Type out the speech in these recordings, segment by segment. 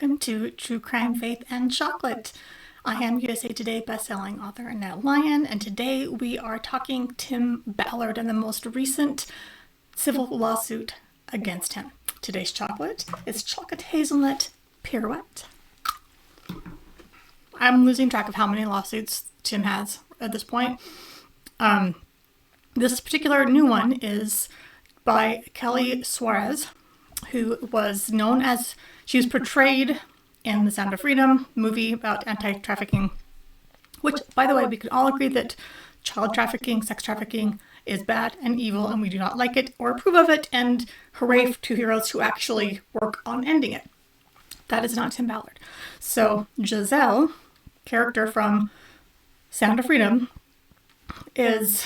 welcome to True Crime, Faith, and Chocolate. I am USA Today Bestselling author Annette Lyon, and today we are talking Tim Ballard and the most recent civil lawsuit against him. Today's chocolate is chocolate hazelnut pirouette. I'm losing track of how many lawsuits Tim has at this point. This particular new one is by Kely Suarez, who was known as, she was portrayed in The Sound of Freedom movie about anti-trafficking, which, by the way, we could all agree that child trafficking, sex trafficking is bad and evil, and we do not like it or approve of it, and hooray to heroes who actually work on ending it. That is not Tim Ballard. So Giselle, character from Sound of Freedom, is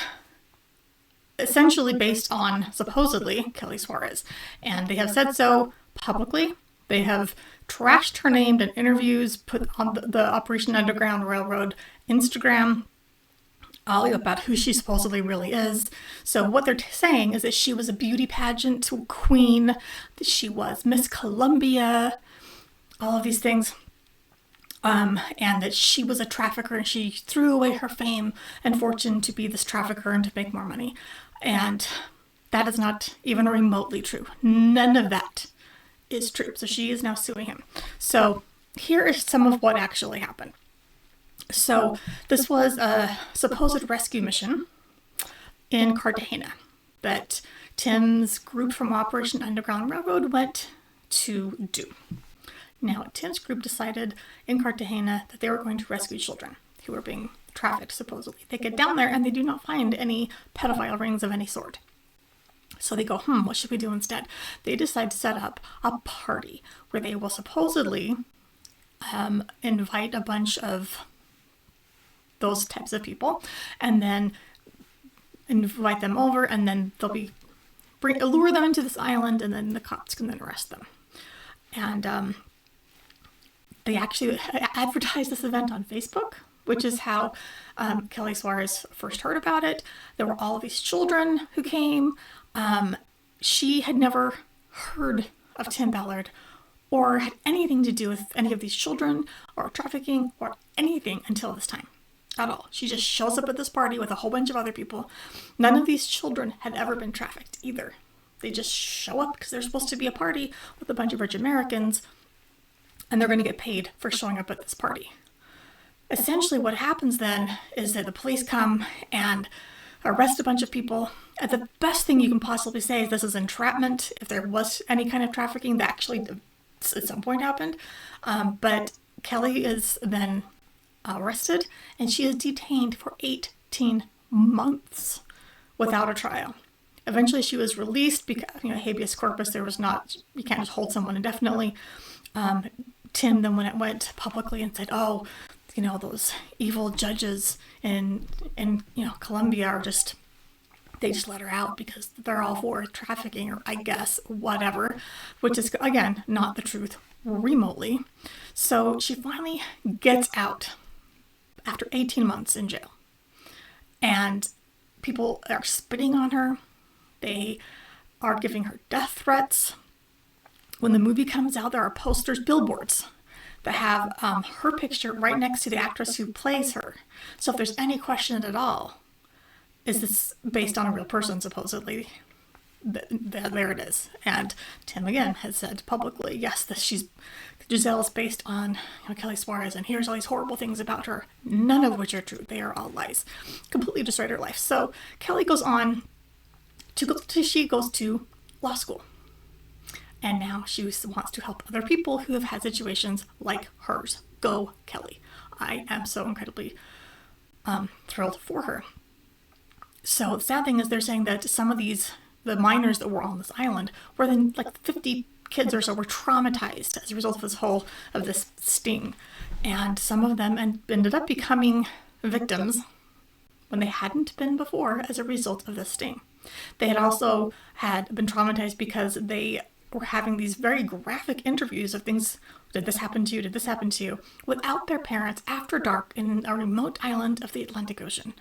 essentially based on, supposedly, Kely Suarez. And they have said so publicly. They have trashed her name in interviews, put on the Operation Underground Railroad Instagram, all about who she supposedly really is. So what they're saying is that she was a beauty pageant queen, that she was Miss Columbia, all of these things. And that she was a trafficker and she threw away her fame and fortune to be this trafficker and to make more money. And that is not even remotely true. None of that is true. So she is now suing him. So here is some of what actually happened. So this was a supposed rescue mission in Cartagena that Tim's group from Operation Underground Railroad went to do. Now, Tim's group decided in Cartagena that they were going to rescue children who were being trafficked, supposedly. They get down there and they do not find any pedophile rings of any sort. So they go, what should we do instead? They decide to set up a party where they will supposedly invite a bunch of those types of people and then invite them over, and then they'll be lure them into this island, and then the cops can then arrest them. And they actually advertised this event on Facebook, which is how Kely Suarez first heard about it. There were all of these children who came. She had never heard of Tim Ballard or had anything to do with any of these children or trafficking or anything until this time at all. She just shows up at this party with a whole bunch of other people. None of these children had ever been trafficked either. They just show up because they're supposed to be a party with a bunch of rich Americans, and they're going to get paid for showing up at this party. Essentially what happens then is that the police come and arrest a bunch of people. And the best thing you can possibly say is this is entrapment. If there was any kind of trafficking, that actually at some point happened. But Kely is then arrested, and she is detained for 18 months without a trial. Eventually she was released because, habeas corpus, there was not, you can't just hold someone indefinitely. Tim then went publicly and said, those evil judges in Colombia are they just let her out because they're all for trafficking, or I guess whatever, which is, again, not the truth remotely. So she finally gets out after 18 months in jail, and people are spitting on her. They are giving her death threats. When the movie comes out, there are posters, billboards, that have her picture right next to the actress who plays her. So if there's any question at all, is this based on a real person, supposedly? There it is. And Tim, again, has said publicly, yes, Giselle is based on Kely Suarez, and here's all these horrible things about her, none of which are true. They are all lies. Completely destroyed her life. So Kely goes on she goes to law school. And now she wants to help other people who have had situations like hers. Go, Kely. I am so incredibly thrilled for her. So the sad thing is they're saying that some of the minors that were on this island, more than 50 kids or so, were traumatized as a result of this sting. And some of them ended up becoming victims when they hadn't been before as a result of this sting. They had also been traumatized because they were having these very graphic interviews of things. Did this happen to you? Did this happen to you? Without their parents, after dark, in a remote island of the Atlantic Ocean,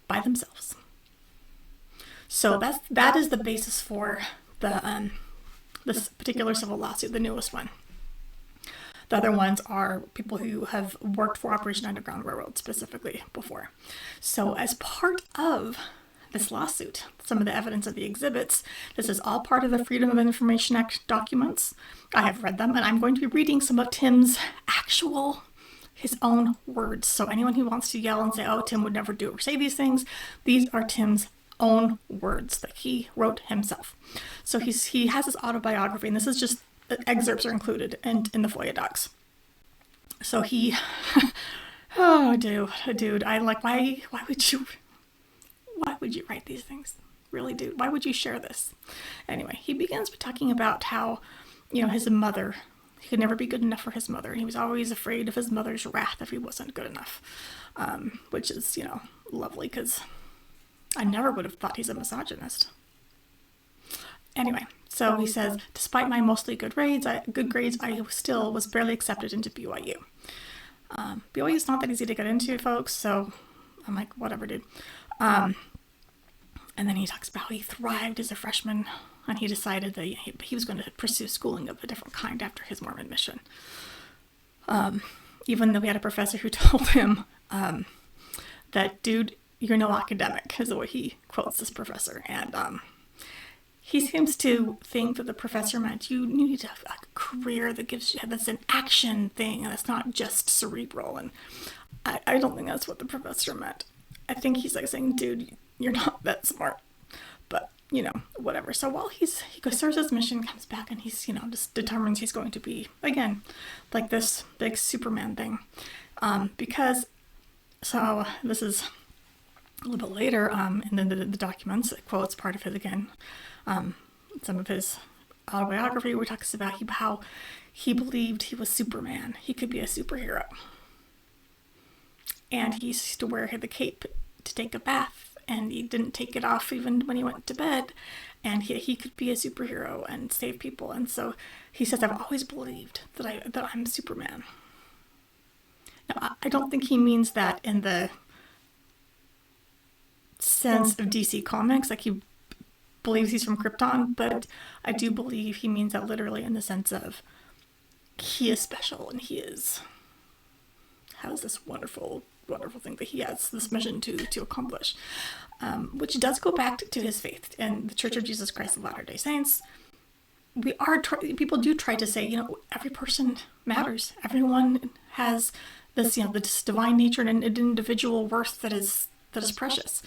by themselves. So that is the basis for this particular civil lawsuit, the newest one. The other ones are people who have worked for Operation Underground Railroad specifically before. So as part of this lawsuit, some of the evidence of the exhibits, this is all part of the Freedom of Information Act documents. I have read them, and I'm going to be reading some of Tim's his own words. So anyone who wants to yell and say, oh, Tim would never do or say these things, these are Tim's own words that he wrote himself. So he has his autobiography, and this is just, excerpts are included in the FOIA docs. So he, oh, dude, I like, why would you write these things? Really, dude, why would you share this? Anyway, he begins by talking about how, his mother, he could never be good enough for his mother. And he was always afraid of his mother's wrath if he wasn't good enough, which is, lovely, because I never would have thought he's a misogynist. Anyway, so he says, despite my mostly good grades, I still was barely accepted into BYU. BYU is not that easy to get into, folks, so I'm like, whatever, dude. And then he talks about how he thrived as a freshman, and he decided that he was going to pursue schooling of a different kind after his Mormon mission. Even though we had a professor who told him that, dude, you're no academic, is the way he quotes this professor. And he seems to think that the professor meant you need a career that's an action thing, and it's not just cerebral. And I don't think that's what the professor meant. I think he's like saying, dude, you're not that smart. But, whatever. So while he serves his mission, comes back, and he's, just determines he's going to be, again, like this big Superman thing. So this is a little bit later, and then the documents, it quotes part of it again. Some of his autobiography, where he talks about how he believed he was Superman. He could be a superhero. And he used to wear the cape to take a bath, and he didn't take it off even when he went to bed. And he could be a superhero and save people. And so he says, I've always believed that I'm Superman. Now, I don't think he means that in the sense of DC Comics, like he believes he's from Krypton, but I do believe he means that literally in the sense of he is special, and he has this wonderful thing that he has this mission to accomplish, which does go back to his faith in the Church of Jesus Christ of Latter-day Saints. People do try to say, every person matters. Everyone has this, this divine nature and an individual worth that is precious.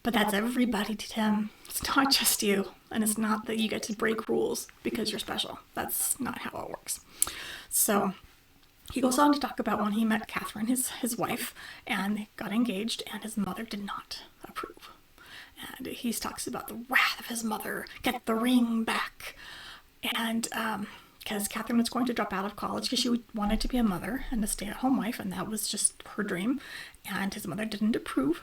But that's everybody to him. It's not just you, and it's not that you get to break rules because you're special. That's not how it works. So he goes on to talk about when he met Catherine, his wife, and they got engaged, and his mother did not approve. And he talks about the wrath of his mother, get the ring back. And because Catherine was going to drop out of college because she wanted to be a mother and a stay-at-home wife, and that was just her dream. And his mother didn't approve.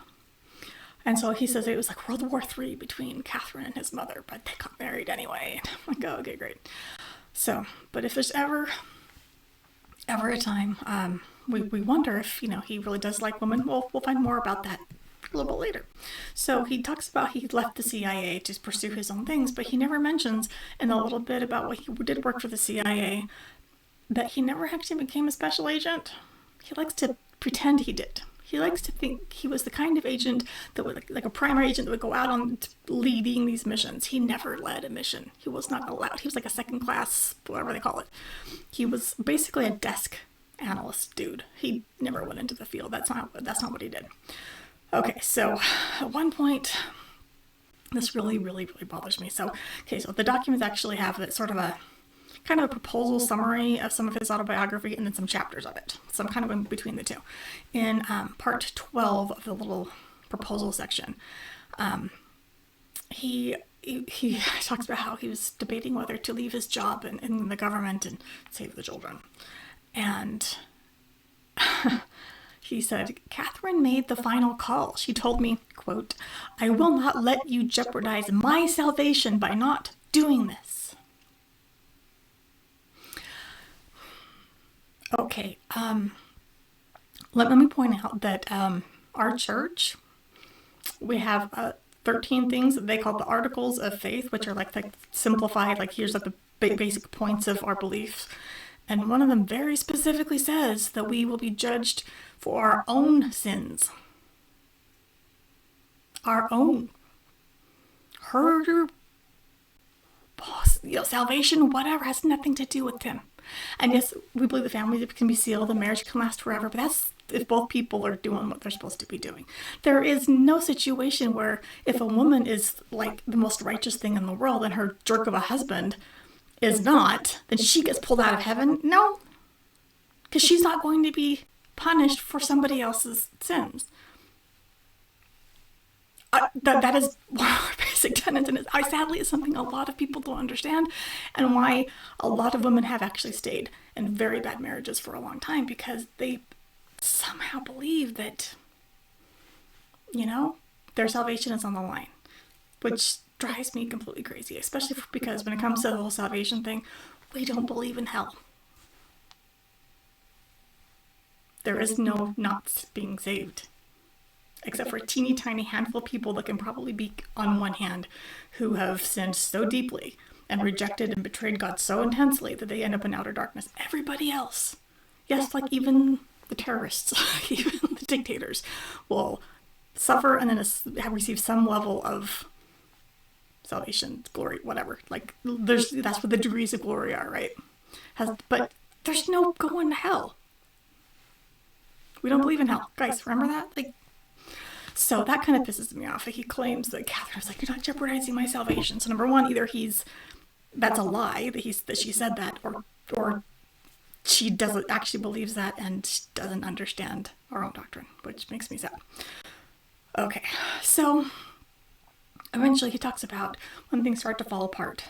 And so he says it was like World War III between Catherine and his mother, but they got married anyway. I'm like, oh, okay, great. So, but if there's ever a time, we wonder if, he really does like women. We'll find more about that a little bit later. So he talks about he left the CIA to pursue his own things, but he never mentions in a little bit about what he did work for the CIA that he never actually became a special agent. He likes to pretend he did. He likes to think he was the kind of agent that would, like a primary agent that would go out on leading these missions. He never led a mission. He was not allowed. He was like a second class, whatever they call it. He was basically a desk analyst dude. He never went into the field. That's not what he did. Okay, so at one point, this really, really, really bothers me. So the documents actually have that sort of a kind of a proposal summary of some of his autobiography and then some chapters of it. So I'm kind of in between the two. In part 12 of the little proposal section, he talks about how he was debating whether to leave his job in the government and save the children. And he said, Catherine made the final call. She told me, quote, I will not let you jeopardize my salvation by not doing this. Okay, let me point out that our church, we have 13 things that they call the Articles of Faith, which are like simplified, like here's like the basic points of our beliefs. And one of them very specifically says that we will be judged for our own sins. Our own. Her salvation, whatever, has nothing to do with him. And yes, we believe the family can be sealed, the marriage can last forever, but that's if both people are doing what they're supposed to be doing. There is no situation where if a woman is like the most righteous thing in the world and her jerk of a husband is not, then she gets pulled out of heaven. No, because she's not going to be punished for somebody else's sins. That is one of our basic tenets, and sadly it's something a lot of people don't understand, and why a lot of women have actually stayed in very bad marriages for a long time, because they somehow believe that, their salvation is on the line, which drives me completely crazy, especially because when it comes to the whole salvation thing, we don't believe in hell. There is no not being saved, except for a teeny tiny handful of people that can probably be on one hand, who have sinned so deeply and rejected and betrayed God so intensely that they end up in outer darkness. Everybody else, yes, like even the terrorists, even the dictators, will suffer and then receive some level of salvation, glory, whatever. Like that's what the degrees of glory are, right? But there's no going to hell. We don't believe in hell, guys. Remember that? So that kind of pisses me off. He claims that Catherine's like, you're not jeopardizing my salvation. So number one, either that's a lie that she said that, or she doesn't actually believes that and doesn't understand our own doctrine, which makes me sad. Okay, so eventually he talks about when things start to fall apart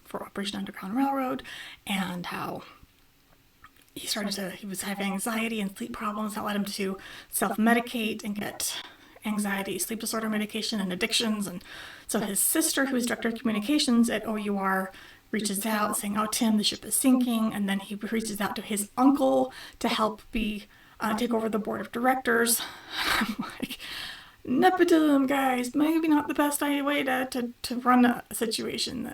for Operation Underground Railroad, and how he was having anxiety and sleep problems that led him to self-medicate and get anxiety, sleep disorder medication, and addictions. And so his sister, who is director of communications at OUR, reaches out saying, oh, Tim, the ship is sinking. And then he reaches out to his uncle to help take over the board of directors. I'm like, nepotism, guys, maybe not the best way to run a situation.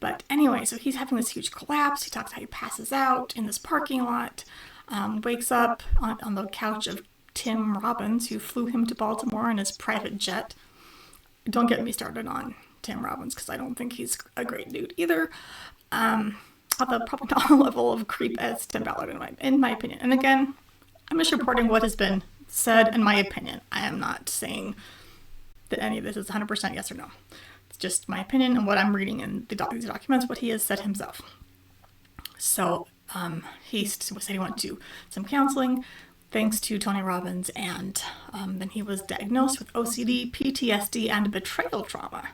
But anyway, so he's having this huge collapse. He talks how he passes out in this parking lot, wakes up on the couch of Tim Robbins, who flew him to Baltimore in his private jet. Don't get me started on Tim Robbins, because I don't think he's a great dude either. Although probably not on the level of creep as Tim Ballard, in my opinion. And again, I'm just reporting what has been said in my opinion. I am not saying that any of this is 100% yes or no. It's just my opinion and what I'm reading in these documents, what he has said himself. So he said he went to some counseling, thanks to Tony Robbins, and then he was diagnosed with OCD, PTSD, and betrayal trauma.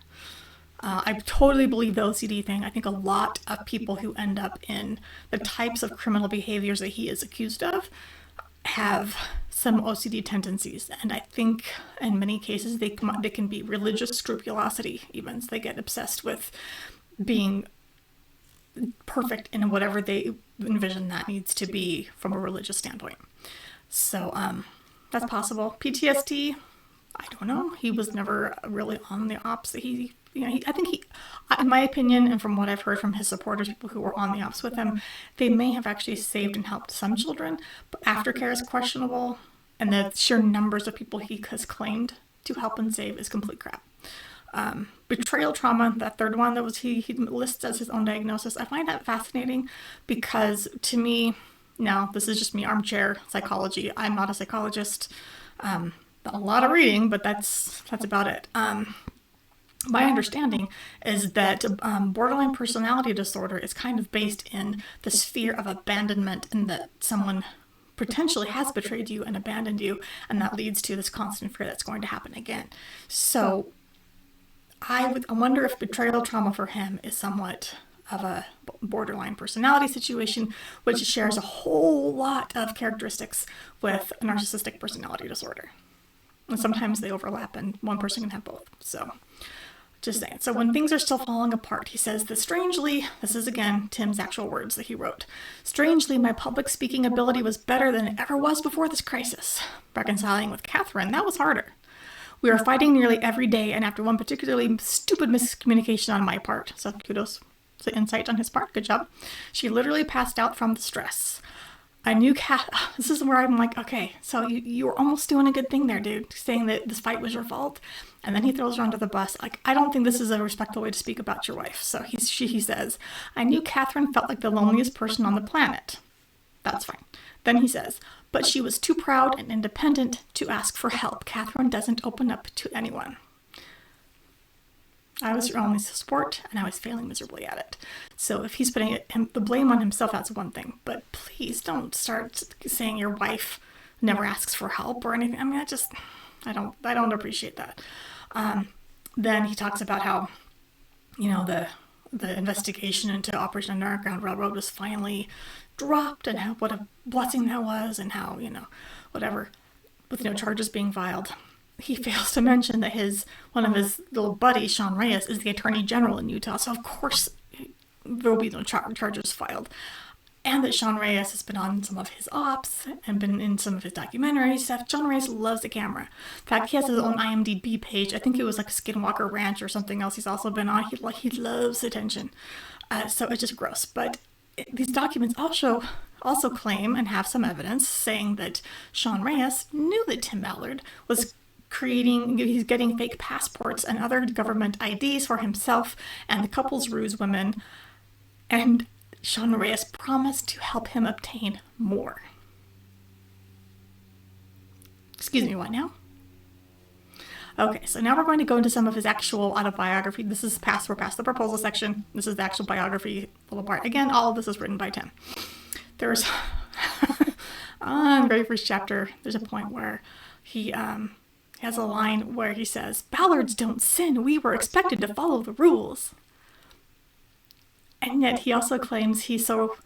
I totally believe the OCD thing. I think a lot of people who end up in the types of criminal behaviors that he is accused of have some OCD tendencies, and I think in many cases they can be religious scrupulosity even. So they get obsessed with being perfect in whatever they envision that needs to be from a religious standpoint. So that's possible. PTSD, I don't know. He was never really on the ops. I think he, in my opinion, and from what I've heard from his supporters, people who were on the ops with him, they may have actually saved and helped some children, but aftercare is questionable, and the sheer numbers of people he has claimed to help and save is complete crap. Betrayal trauma, that third one that he lists as his own diagnosis, I find that fascinating, because to me, now this is just me, armchair psychology. I'm not a psychologist. A lot of reading, but that's about it. My understanding is that borderline personality disorder is kind of based in this fear of abandonment, and that someone potentially has betrayed you and abandoned you, and that leads to this constant fear that's going to happen again. So I wonder if betrayal trauma for him is somewhat of a borderline personality situation, which shares a whole lot of characteristics with a narcissistic personality disorder. And sometimes they overlap, and one person can have both. So just saying. So when things are still falling apart, he says that strangely, this is again Tim's actual words that he wrote, strangely, my public speaking ability was better than it ever was before this crisis. Reconciling with Catherine, that was harder. We were fighting nearly every day, and after one particularly stupid miscommunication on my part, so kudos So insight on his part. Good job. She literally passed out from the stress. I knew this is where I'm like, okay, so you were almost doing a good thing there, dude, saying that this fight was your fault. And then he throws her under the bus. Like, I don't think this is a respectful way to speak about your wife. So he says, I knew Catherine felt like the loneliest person on the planet. That's fine. Then he says, but she was too proud and independent to ask for help. Catherine doesn't open up to anyone. I was her only support, and I was failing miserably at it. So if he's putting the blame on himself, that's one thing. But please don't start saying your wife never asks for help or anything. I mean, I don't appreciate that. Then he talks about how, the investigation into Operation Underground Railroad was finally dropped, and how what a blessing that was, and how, whatever, with no charges being filed. He fails to mention that one of his little buddies, Sean Reyes, is the Attorney General in Utah, so of course there will be no charges filed. And that Sean Reyes has been on some of his ops and been in some of his documentary stuff. Sean Reyes loves the camera. In fact, he has his own IMDb page. I think it was like Skinwalker Ranch or something else he's also been on. He loves attention. So it's just gross. But these documents also claim and have some evidence saying that Sean Reyes knew that Tim Ballard was he's getting fake passports and other government IDs for himself and the couple's ruse women, and Sean Reyes promised to help him obtain more. Excuse me, what now? Okay, so now we're going to go into some of his actual autobiography. We're past the proposal section. This is the actual biography little part. Again, all of this is written by Tim. There's, on the very first chapter, there's a point where he has a line where he says, Ballards don't sin. We were expected to follow the rules. And yet he also claims he's so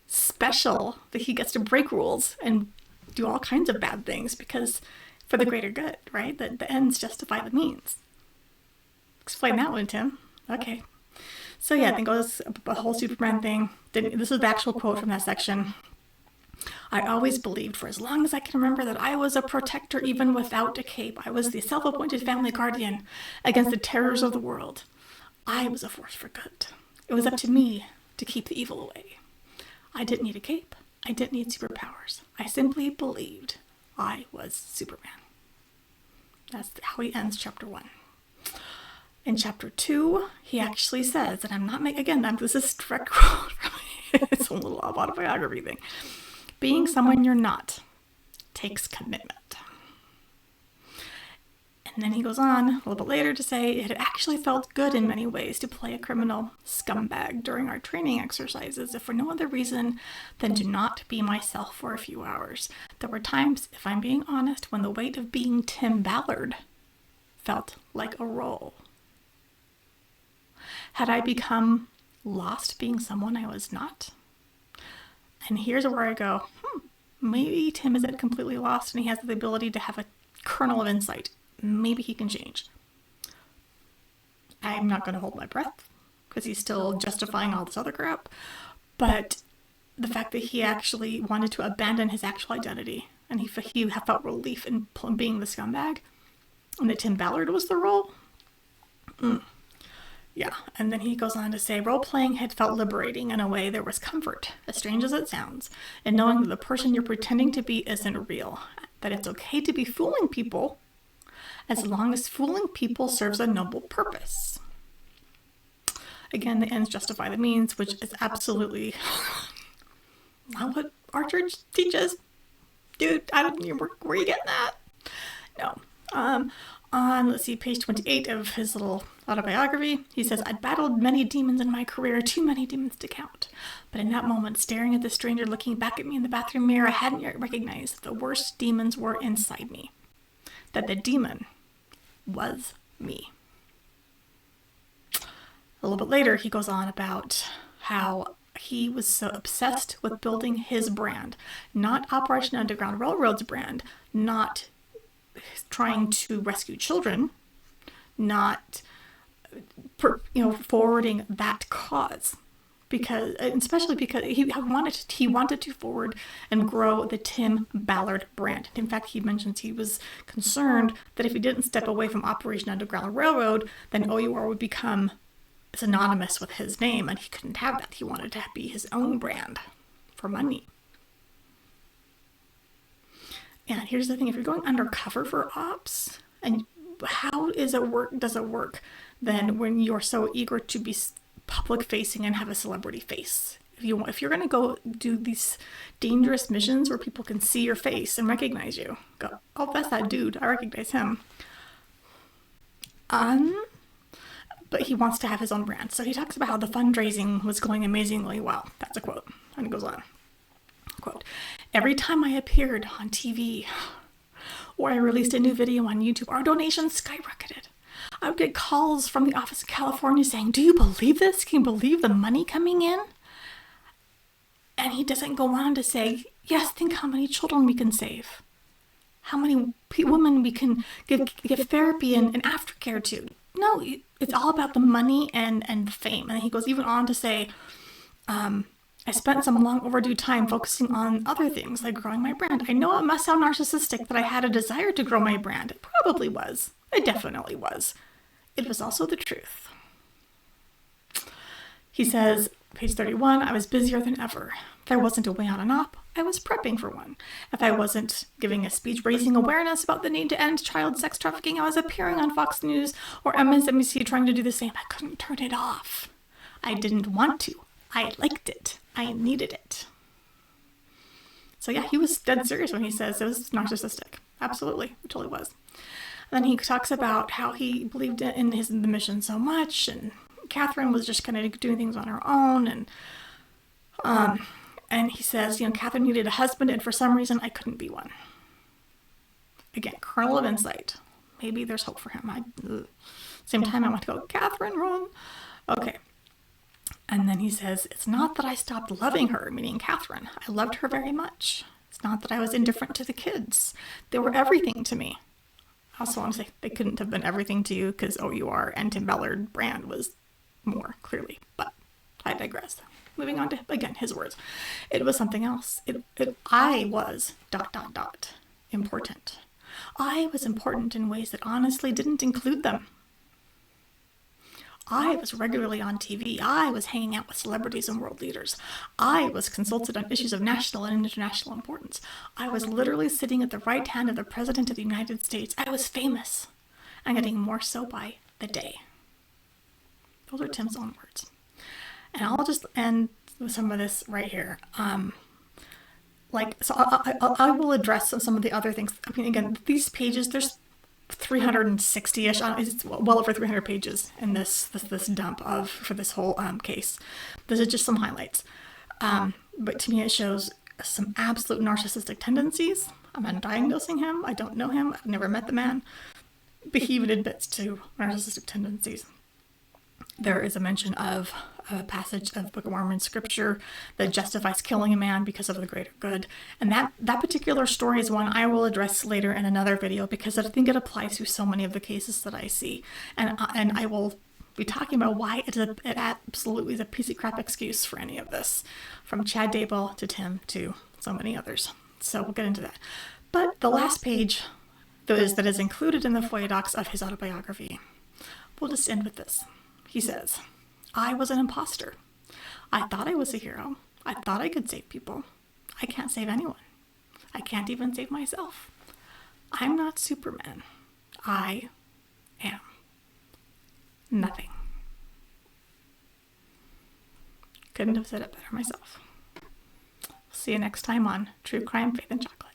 special that he gets to break rules and do all kinds of bad things because for the greater good, right? That the ends justify the means. Explain that one, Tim. Okay. So yeah, I think it was a whole Superman thing. This is the actual quote from that section. I always believed for as long as I can remember that I was a protector even without a cape. I was the self-appointed family guardian against the terrors of the world. I was a force for good. It was up to me to keep the evil away. I didn't need a cape. I didn't need superpowers. I simply believed I was Superman. That's how he ends chapter 1. In chapter 2, he actually says that this is a direct quote from his own little autobiography thing. Being someone you're not takes commitment. And then he goes on a little bit later to say it actually felt good in many ways to play a criminal scumbag during our training exercises, if for no other reason than to not be myself for a few hours. There were times, if I'm being honest, when the weight of being Tim Ballard felt like a role. Had I become lost being someone I was not? And here's where I go, maybe Tim isn't completely lost and he has the ability to have a kernel of insight. Maybe he can change. I'm not going to hold my breath because he's still justifying all this other crap. But the fact that he actually wanted to abandon his actual identity and he felt relief in being the scumbag and that Tim Ballard was the role. Yeah, and then he goes on to say, role-playing had felt liberating in a way. There was comfort, as strange as it sounds, in knowing that the person you're pretending to be isn't real, that it's okay to be fooling people as long as fooling people serves a noble purpose. Again, the ends justify the means, which is absolutely not what our church teaches. Dude, where are you getting that? No. On, let's see, page 28 of his little autobiography, he says, I'd battled many demons in my career, too many demons to count. But in that moment, staring at the stranger looking back at me in the bathroom mirror, I hadn't yet recognized that the worst demons were inside me. That the demon was me. A little bit later, he goes on about how he was so obsessed with building his brand, not Operation Underground Railroad's brand, not trying to rescue children, not forwarding that cause, especially because he wanted to forward and grow the Tim Ballard brand. In fact, he mentions he was concerned that if he didn't step away from Operation Underground Railroad, then OUR would become is synonymous with his name, and he couldn't have that. He wanted to be his own brand for money. And here's the thing, if you're going undercover for ops, and how does it work then when you're so eager to be public facing and have a celebrity face? If you're going to go do these dangerous missions where people can see your face and recognize you, go, oh, that's that dude, I recognize him. But he wants to have his own brand. So he talks about how the fundraising was going amazingly well. That's a quote. And it goes on. Quote, every time I appeared on TV or I released a new video on YouTube, our donations skyrocketed. I would get calls from the office in California saying, do you believe this? Can you believe the money coming in? And he doesn't go on to say, yes, think how many children we can save. How many women we can give therapy and aftercare to. No, it's all about the money and the fame. And he goes even on to say, I spent some long overdue time focusing on other things like growing my brand. I know it must sound narcissistic that I had a desire to grow my brand. It probably was. It definitely was. It was also the truth. He says, page 31, I was busier than ever. If I wasn't away on an op, I was prepping for one. If I wasn't giving a speech raising awareness about the need to end child sex trafficking, I was appearing on Fox News or MSNBC trying to do the same. I couldn't turn it off. I didn't want to. I liked it. I needed it. So yeah, he was dead serious when he says it was narcissistic. Absolutely. It totally was. And then he talks about how he believed in the mission so much, and Catherine was just kind of doing things on her own, and he says, Catherine needed a husband, and for some reason I couldn't be one. Again, kernel of insight. Maybe there's hope for him. Same time I want to go, Catherine, run. Okay. And then he says, it's not that I stopped loving her, meaning Catherine. I loved her very much. It's not that I was indifferent to the kids. They were everything to me. I also want to say they couldn't have been everything to you because OUR and Tim Ballard brand was more, clearly. But I digress. Moving on to, again, his words. It was something else. I was ... important. I was important in ways that honestly didn't include them. I was regularly on TV. I was hanging out with celebrities and world leaders. I was consulted on issues of national and international importance. I was literally sitting at the right hand of the President of the United States. I was famous. I'm getting more so by the day. Those are Tim's own words. And I'll just end with some of this right here. I will address some of the other things. I mean, again, these pages, there's 360-ish, it's well over 300 pages in this dump for this whole case. This is just some highlights. But to me, it shows some absolute narcissistic tendencies. I'm undiagnosing him. I don't know him. I've never met the man. But he even admits to narcissistic tendencies. There is a mention of a passage of Book of Mormon scripture that justifies killing a man because of the greater good. And that particular story is one I will address later in another video because I think it applies to so many of the cases that I see. And I will be talking about why it absolutely is a piece of crap excuse for any of this, from Chad Daybell to Tim to so many others. So we'll get into that. But the last page that is included in the FOIA docs of his autobiography, we'll just end with this. He says, I was an imposter. I thought I was a hero. I thought I could save people. I can't save anyone. I can't even save myself. I'm not Superman. I am nothing. Couldn't have said it better myself. See you next time on True Crime, Faith, and Chocolate.